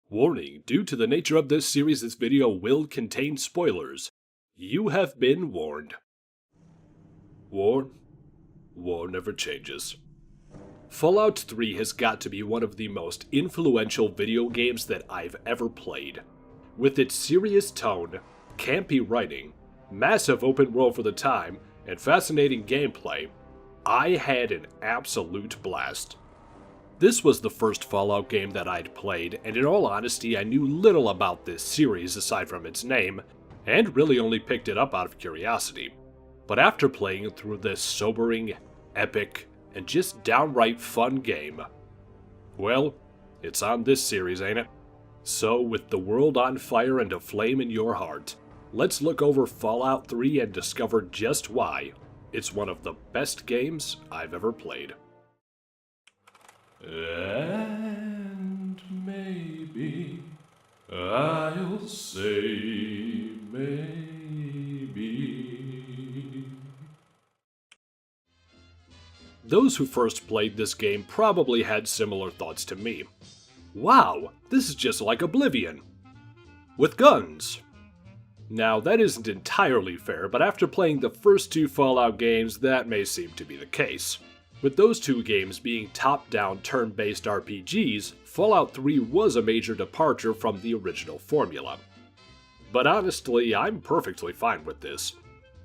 Warning, due to the nature of this series, this video will contain spoilers. You have been warned. War never changes. Fallout 3 has got to be one of the most influential video games that I've ever played. With its serious tone, campy writing, massive open world for the time, and fascinating gameplay, I had an absolute blast. This was the first Fallout game that I'd played, and in all honesty I knew little about this series aside from its name, and really only picked it up out of curiosity. But after playing through this sobering, epic, and just downright fun game, well, it's on this series, ain't it? So with the world on fire and a flame in your heart, let's look over Fallout 3 and discover just why it's one of the best games I've ever played. And maybe I'll say maybe. Those who first played this game probably had similar thoughts to me. Wow, this is just like Oblivion. With guns. Now, that isn't entirely fair, but after playing the first two Fallout games, that may seem to be the case. With those two games being top-down turn-based RPGs, Fallout 3 was a major departure from the original formula. But honestly, I'm perfectly fine with this.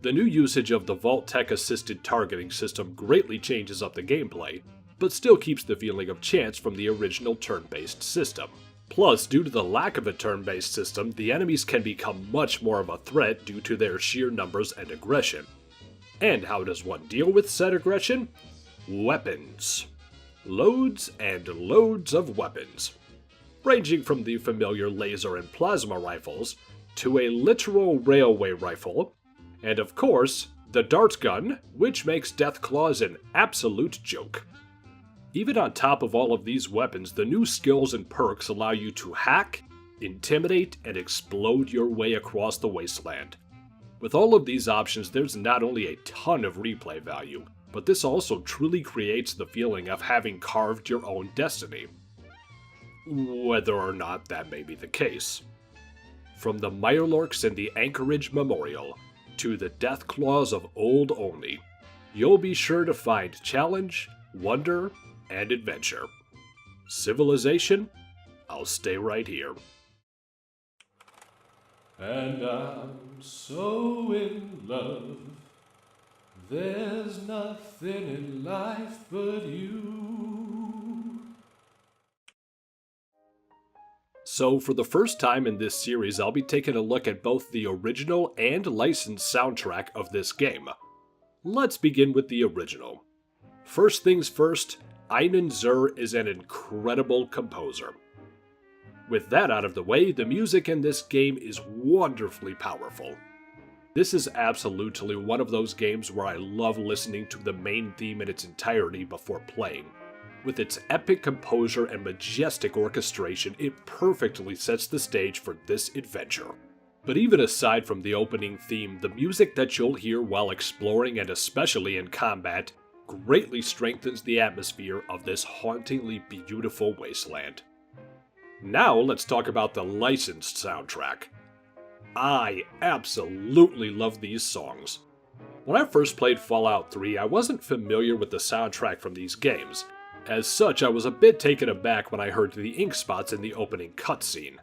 The new usage of the Vault-Tec-assisted targeting system greatly changes up the gameplay, but still keeps the feeling of chance from the original turn-based system. Plus, due to the lack of a turn-based system, the enemies can become much more of a threat due to their sheer numbers and aggression. And how does one deal with said aggression? Weapons. Loads and loads of weapons. Ranging from the familiar laser and plasma rifles, to a literal railway rifle, and of course, the dart gun, which makes Deathclaws an absolute joke. Even on top of all of these weapons, the new skills and perks allow you to hack, intimidate, and explode your way across the wasteland. With all of these options, there's not only a ton of replay value, but this also truly creates the feeling of having carved your own destiny. Whether or not that may be the case. From the Mirelurks in the Anchorage Memorial, to the Deathclaws of Old Olney, you'll be sure to find challenge, wonder, and adventure. Civilization? I'll stay right here. And I'm so in love. There's nothing in life but you. So for the first time in this series, I'll be taking a look at both the original and licensed soundtrack of this game. Let's begin with the original. First things first, Einan Zur is an incredible composer. With that out of the way, the music in this game is wonderfully powerful. This is absolutely one of those games where I love listening to the main theme in its entirety before playing. With its epic composure and majestic orchestration, it perfectly sets the stage for this adventure. But even aside from the opening theme, the music that you'll hear while exploring and especially in combat greatly strengthens the atmosphere of this hauntingly beautiful wasteland. Now let's talk about the licensed soundtrack. I absolutely love these songs. When I first played Fallout 3, I wasn't familiar with the soundtrack from these games. As such, I was a bit taken aback when I heard the ink spots in the opening cutscene.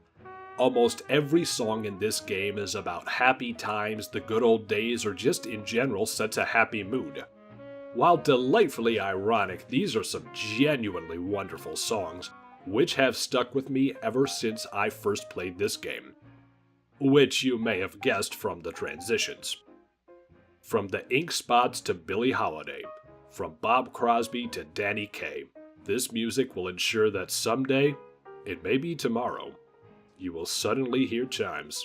Almost every song in this game is about happy times, the good old days, or just in general sets a happy mood. While delightfully ironic, these are some genuinely wonderful songs, which have stuck with me ever since I first played this game. Which you may have guessed from the transitions. From the ink spots to Billie Holiday, from Bob Crosby to Danny Kaye, this music will ensure that someday, it may be tomorrow, you will suddenly hear chimes,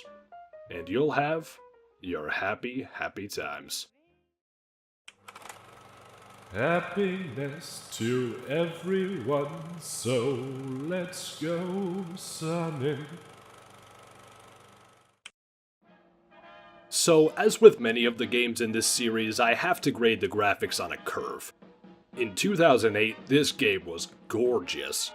and you'll have your happy, happy times. Happiness to everyone, so let's go sunning. So, as with many of the games in this series, I have to grade the graphics on a curve. In 2008, this game was gorgeous.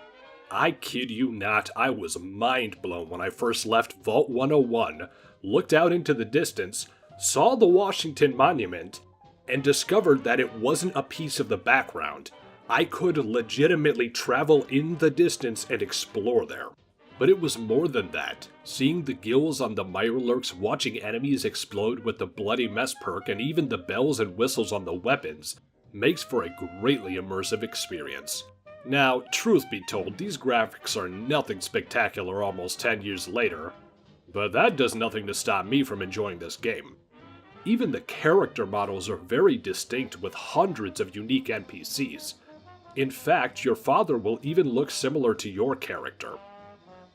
I kid you not, I was mind blown when I first left Vault 101, looked out into the distance, saw the Washington Monument, and discovered that it wasn't a piece of the background. I could legitimately travel in the distance and explore there. But it was more than that. Seeing the gills on the Mirelurks, watching enemies explode with the Bloody Mess perk, and even the bells and whistles on the weapons, makes for a greatly immersive experience. Now, truth be told, these graphics are nothing spectacular almost 10 years later, but that does nothing to stop me from enjoying this game. Even the character models are very distinct with hundreds of unique NPCs. In fact, your father will even look similar to your character.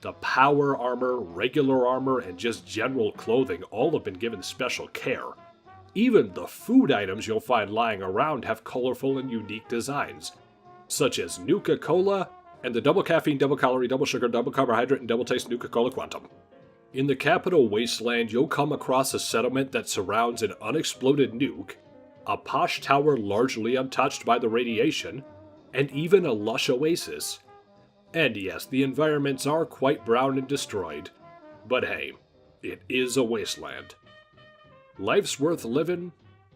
The power armor, regular armor, and just general clothing all have been given special care. Even the food items you'll find lying around have colorful and unique designs, such as Nuka-Cola and the double caffeine, double calorie, double sugar, double carbohydrate, and double taste Nuka-Cola Quantum. In the Capital Wasteland, you'll come across a settlement that surrounds an unexploded nuke, a posh tower largely untouched by the radiation, and even a lush oasis. And yes, the environments are quite brown and destroyed, but hey, it is a wasteland. Life's worth living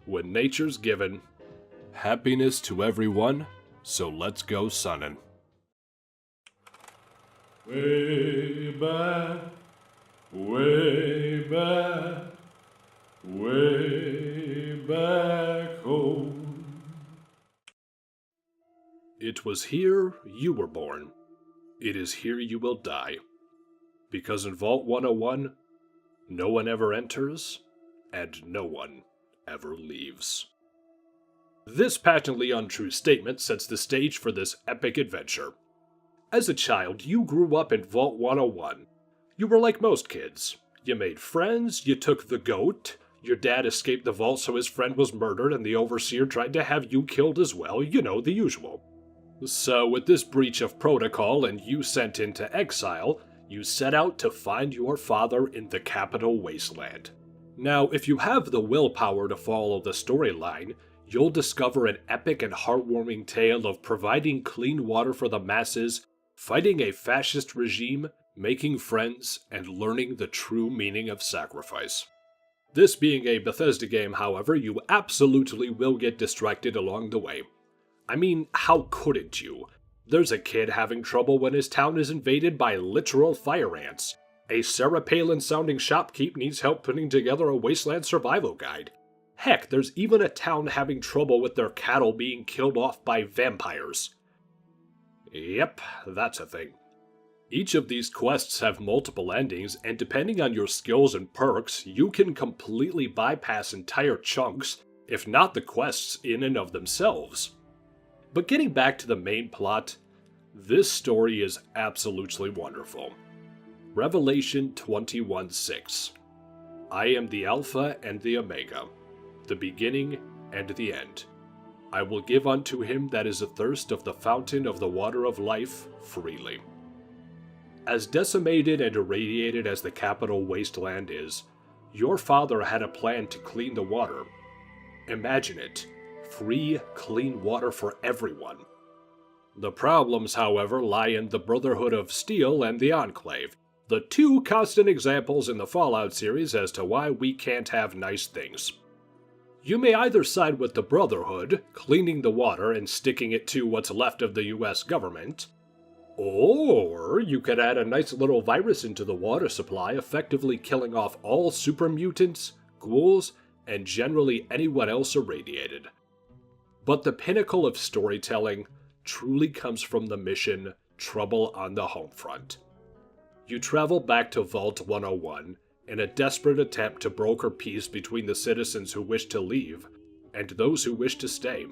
when nature's given. Happiness to everyone, so let's go sunnin'. Way back, way back, way back home. It was here you were born. It is here you will die. Because in Vault 101, no one ever enters, and no one ever leaves. This patently untrue statement sets the stage for this epic adventure. As a child, you grew up in Vault 101. You were like most kids. You made friends, you took the goat, your dad escaped the vault so his friend was murdered and the overseer tried to have you killed as well, you know, the usual. So with this breach of protocol and you sent into exile, you set out to find your father in the Capital Wasteland. Now, if you have the willpower to follow the storyline, you'll discover an epic and heartwarming tale of providing clean water for the masses, fighting a fascist regime, making friends, and learning the true meaning of sacrifice. This being a Bethesda game, however, you absolutely will get distracted along the way. I mean, how couldn't you? There's a kid having trouble when his town is invaded by literal fire ants. A Sarah Palin-sounding shopkeep needs help putting together a wasteland survival guide. Heck, there's even a town having trouble with their cattle being killed off by vampires. Yep, that's a thing. Each of these quests have multiple endings, and depending on your skills and perks, you can completely bypass entire chunks, if not the quests in and of themselves. But getting back to the main plot, this story is absolutely wonderful. Revelation 21:6. I am the Alpha and the Omega, the beginning and the end. I will give unto him that is athirst of the fountain of the water of life freely. As decimated and irradiated as the Capital Wasteland is, your father had a plan to clean the water. Imagine it. Free, clean water for everyone. The problems, however, lie in the Brotherhood of Steel and the Enclave, the two constant examples in the Fallout series as to why we can't have nice things. You may either side with the Brotherhood, cleaning the water and sticking it to what's left of the US government, or you could add a nice little virus into the water supply, effectively killing off all super mutants, ghouls, and generally anyone else irradiated. But the pinnacle of storytelling truly comes from the mission Trouble on the Homefront. You travel back to Vault 101 in a desperate attempt to broker peace between the citizens who wish to leave and those who wish to stay.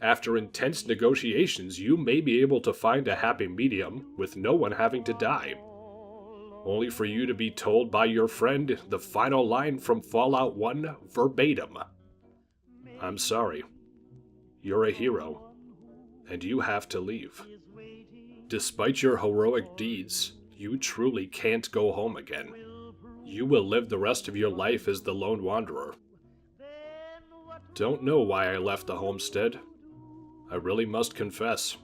After intense negotiations, you may be able to find a happy medium with no one having to die. Only for you to be told by your friend the final line from Fallout 1 verbatim. I'm sorry. You're a hero, and you have to leave. Despite your heroic deeds, you truly can't go home again. You will live the rest of your life as the lone wanderer. Don't know why I left the homestead. I really must confess.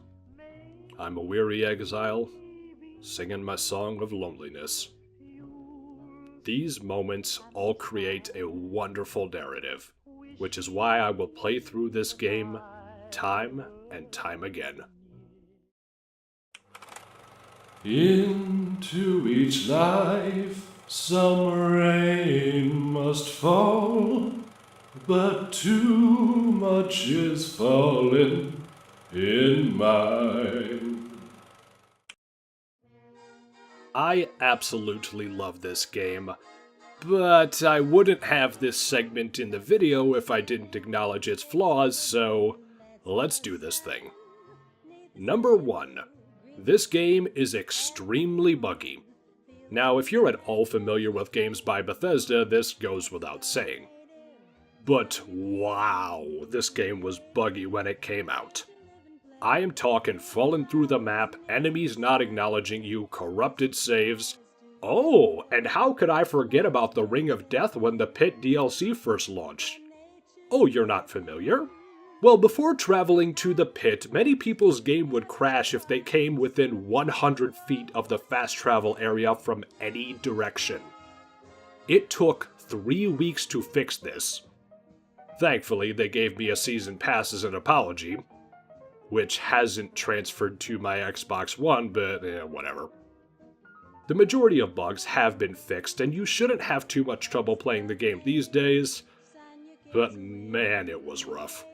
I'm a weary exile, singing my song of loneliness. These moments all create a wonderful narrative, which is why I will play through this game time and time again. Into each life some rain must fall, but too much is falling in mine. I absolutely love this game, but I wouldn't have this segment in the video if I didn't acknowledge its flaws, so let's do this thing. Number 1. This game is extremely buggy. Now, if you're at all familiar with games by Bethesda, this goes without saying. But wow, this game was buggy when it came out. I am talking falling through the map, enemies not acknowledging you, corrupted saves. Oh, and how could I forget about the Ring of Death when the Pit DLC first launched? Oh, you're not familiar? Well, before traveling to the Pit, many people's game would crash if they came within 100 feet of the fast travel area from any direction. It took 3 weeks to fix this. Thankfully, they gave me a season pass as an apology, which hasn't transferred to my Xbox One, but whatever. The majority of bugs have been fixed, and you shouldn't have too much trouble playing the game these days, but man, it was rough.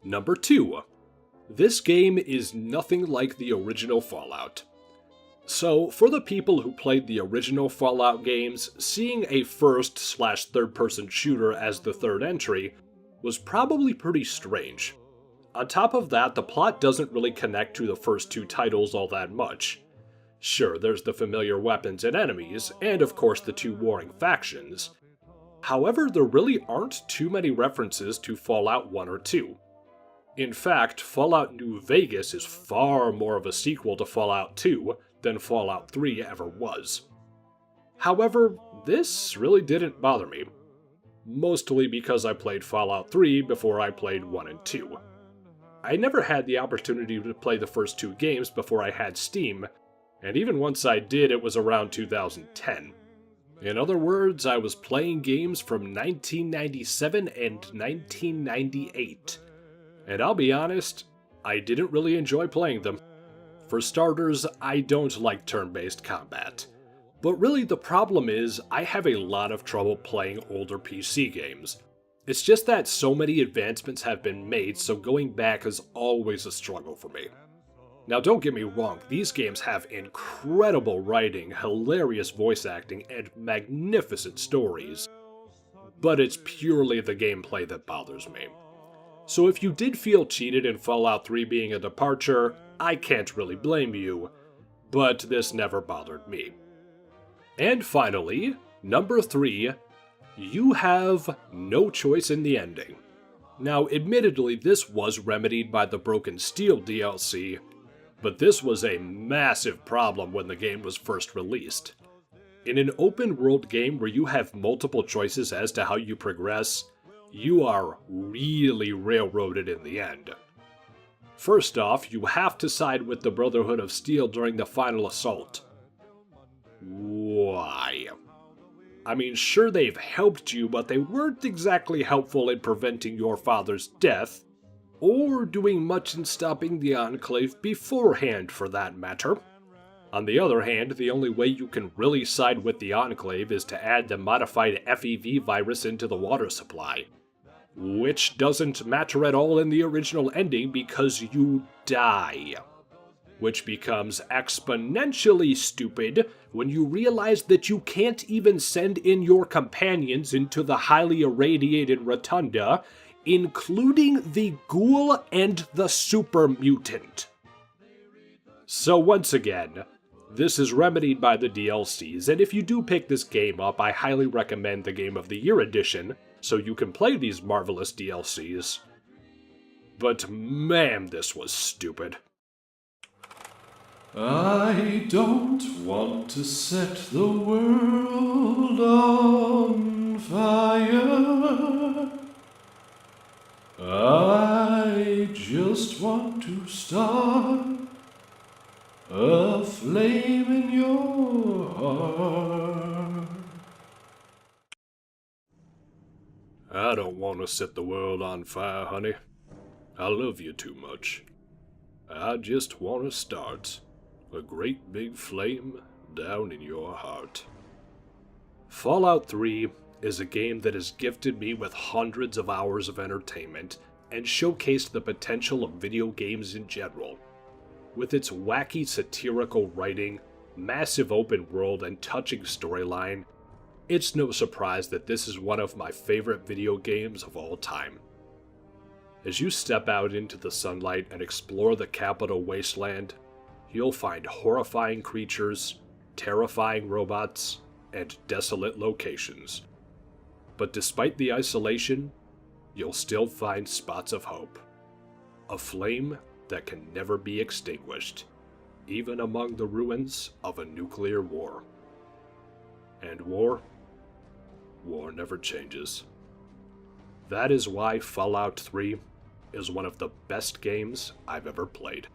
Number 2. This game is nothing like the original Fallout. So, for the people who played the original Fallout games, seeing a first/third-person shooter as the third entry was probably pretty strange. On top of that, the plot doesn't really connect to the first 2 titles all that much. Sure, there's the familiar weapons and enemies, and of course the 2 warring factions. However, there really aren't too many references to Fallout 1 or 2. In fact, Fallout New Vegas is far more of a sequel to Fallout 2 than Fallout 3 ever was. However, this really didn't bother me. Mostly because I played Fallout 3 before I played 1 and 2. I never had the opportunity to play the first 2 games before I had Steam, and even once I did, it was around 2010. In other words, I was playing games from 1997 and 1998. And I'll be honest, I didn't really enjoy playing them. For starters, I don't like turn-based combat. But really the problem is, I have a lot of trouble playing older PC games. It's just that so many advancements have been made, so going back is always a struggle for me. Now don't get me wrong, these games have incredible writing, hilarious voice acting, and magnificent stories. But it's purely the gameplay that bothers me. So if you did feel cheated in Fallout 3 being a departure, I can't really blame you, but this never bothered me. And finally, number 3, you have no choice in the ending. Now, admittedly, this was remedied by the Broken Steel DLC, but this was a massive problem when the game was first released. In an open-world game where you have multiple choices as to how you progress, you are really railroaded in the end. First off, you have to side with the Brotherhood of Steel during the final assault. Why? I mean, sure they've helped you, but they weren't exactly helpful in preventing your father's death, or doing much in stopping the Enclave beforehand for that matter. On the other hand, the only way you can really side with the Enclave is to add the modified FEV virus into the water supply. Which doesn't matter at all in the original ending because you die. Which becomes exponentially stupid when you realize that you can't even send in your companions into the highly irradiated Rotunda, including the ghoul and the super mutant. So once again, this is remedied by the DLCs, and if you do pick this game up, I highly recommend the Game of the Year edition, so you can play these marvelous DLCs. But man, this was stupid. I don't want to set the world on fire. I just want to start flame in your heart. I don't want to set the world on fire, honey. I love you too much. I just want to start a great big flame down in your heart. Fallout 3 is a game that has gifted me with hundreds of hours of entertainment and showcased the potential of video games in general. With its wacky satirical writing, massive open world, and touching storyline, it's no surprise that this is one of my favorite video games of all time. As you step out into the sunlight and explore the Capital Wasteland, you'll find horrifying creatures, terrifying robots, and desolate locations. But despite the isolation, you'll still find spots of hope. A flame that can never be extinguished, even among the ruins of a nuclear war. And war never changes. That is why Fallout 3 is one of the best games I've ever played.